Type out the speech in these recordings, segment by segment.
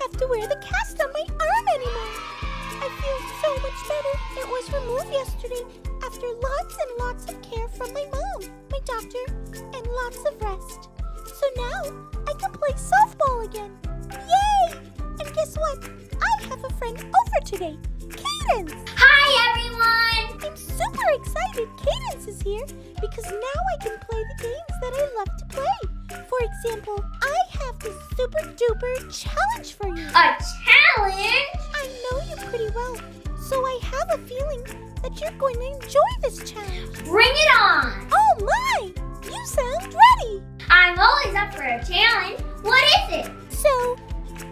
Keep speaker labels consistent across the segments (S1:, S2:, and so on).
S1: have to wear the cast on my arm anymore. I feel so much better. It was removed yesterday after lots and lots of care from my mom, my doctor, and lots of rest. So now I can play softball again. Yay! And guess what? I have a friend over today, Cadence.
S2: Hi, everyone!
S1: I'm super excited Cadence is here because now I can play the games that I love to play. For example, I have this super duper challenge for you.
S2: A challenge?
S1: I know you pretty well, so I have a feeling that you're going to enjoy this challenge.
S2: Bring it on!
S1: Oh my! You sound ready!
S2: I'm always up for a challenge. What is it?
S1: So,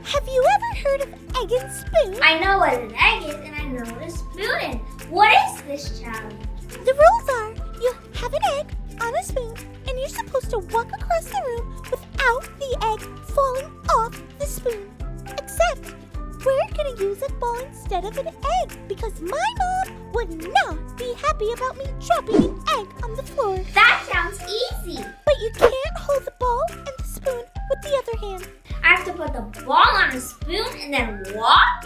S1: have you ever heard of egg and spoon?
S2: I know what an egg is and I know what a spoon is. What is this challenge?
S1: The rules are, you have an egg on a spoon, and you're supposed to walk across the room without the egg falling off the spoon. Except, we're going to use a ball instead of an egg because my mom would not be happy about me dropping an egg on the floor.
S2: That sounds easy.
S1: But you can't hold the ball and the spoon with the other hand.
S2: I have to put the ball on a spoon and then walk?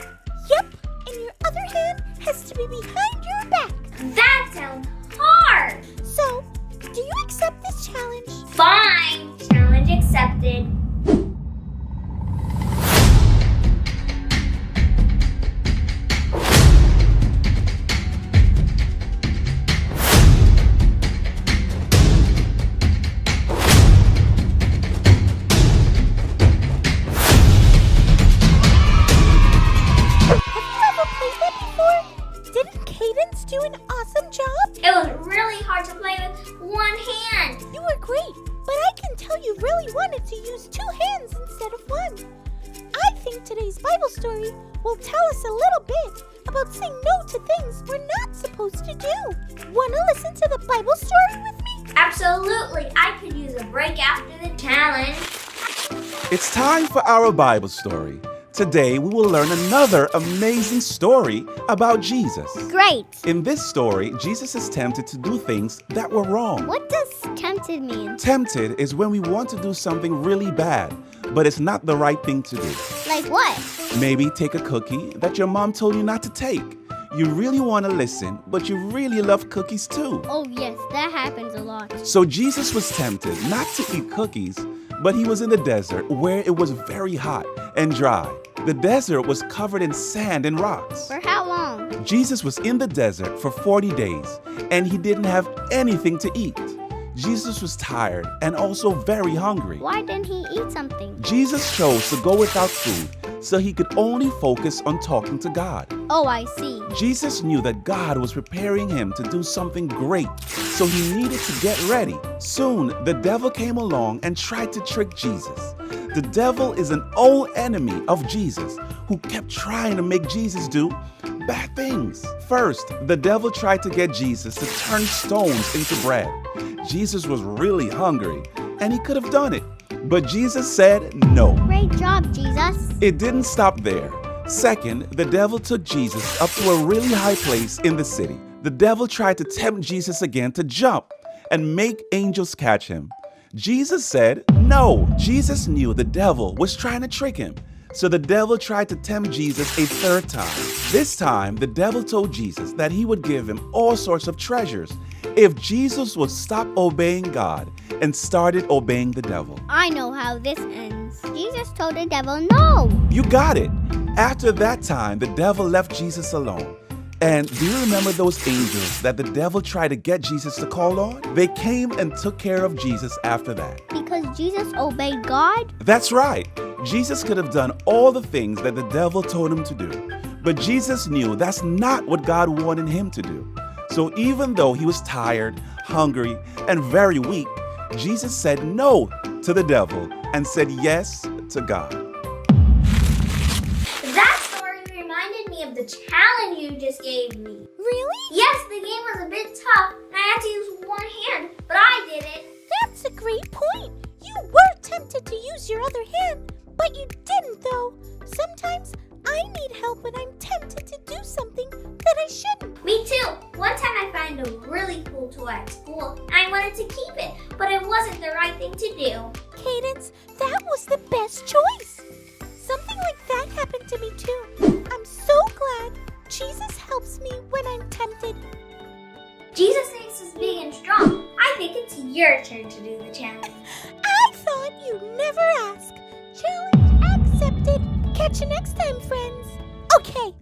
S1: Yep, and your other hand has to be behind your back.
S2: That sounds hard.
S1: So, do you accept this challenge?
S2: Fine. Challenge accepted.
S1: Cadence do an awesome job?
S2: It was really hard to play with one hand.
S1: You were great, but I can tell you really wanted to use two hands instead of one. I think today's Bible story will tell us a little bit about saying no to things we're not supposed to do. Want to listen to the Bible story with me?
S2: Absolutely. I could use a break after the challenge.
S3: It's time for our Bible story. Today, we will learn another amazing story about Jesus.
S4: Great!
S3: In this story, Jesus is tempted to do things that were wrong.
S4: What does tempted mean?
S3: Tempted is when we want to do something really bad, but it's not the right thing to do.
S4: Like what?
S3: Maybe take a cookie that your mom told you not to take. You really want to listen, but you really love cookies too.
S4: Oh yes, that happens a lot.
S3: So Jesus was tempted not to eat cookies, but he was in the desert where it was very hot and dry. The desert was covered in sand and rocks.
S4: For how long?
S3: Jesus was in the desert for 40 days, and he didn't have anything to eat. Jesus was tired and also very hungry.
S4: Why didn't he eat something?
S3: Jesus chose to go without food so he could only focus on talking to God.
S4: Oh, I see.
S3: Jesus knew that God was preparing him to do something great, so he needed to get ready. Soon, the devil came along and tried to trick Jesus. The devil is an old enemy of Jesus who kept trying to make Jesus do bad things. First, the devil tried to get Jesus to turn stones into bread. Jesus was really hungry, and he could have done it. But Jesus said no.
S4: Great job, Jesus.
S3: It didn't stop there. Second, the devil took Jesus up to a really high place in the city. The devil tried to tempt Jesus again to jump and make angels catch him. Jesus said no. Jesus knew the devil was trying to trick him. So the devil tried to tempt Jesus a third time. This time, the devil told Jesus that he would give him all sorts of treasures if Jesus would stop obeying God and started obeying the devil.
S4: I know how this ends. Jesus told the devil no.
S3: You got it. After that time, the devil left Jesus alone. And do you remember those angels that the devil tried to get Jesus to call on? They came and took care of Jesus after that.
S4: Because Jesus obeyed God?
S3: That's right. Jesus could have done all the things that the devil told him to do. But Jesus knew that's not what God wanted him to do. So even though he was tired, hungry, and very weak, Jesus said no to the devil and said yes to God.
S2: That story reminded me of the challenge you just gave me.
S1: Really?
S2: Yes, the game was a bit tough and I had to use one hand, but I did it.
S1: That's a great point. You were tempted to use your other hand, but you didn't though. Sometimes I need help when I'm tempted to do something that I shouldn't.
S2: Me too. One time I found a really cool toy at school and I wanted to keep it, but it wasn't the right thing to do.
S1: Cadence, that was the best choice. Something like that happened to me too. I'm so glad Jesus helps me when I'm tempted.
S2: Jesus makes us big and strong. I think it's your turn to do the challenge.
S1: I thought you'd never ask. Challenge accepted. Catch you next time, friends. Okay,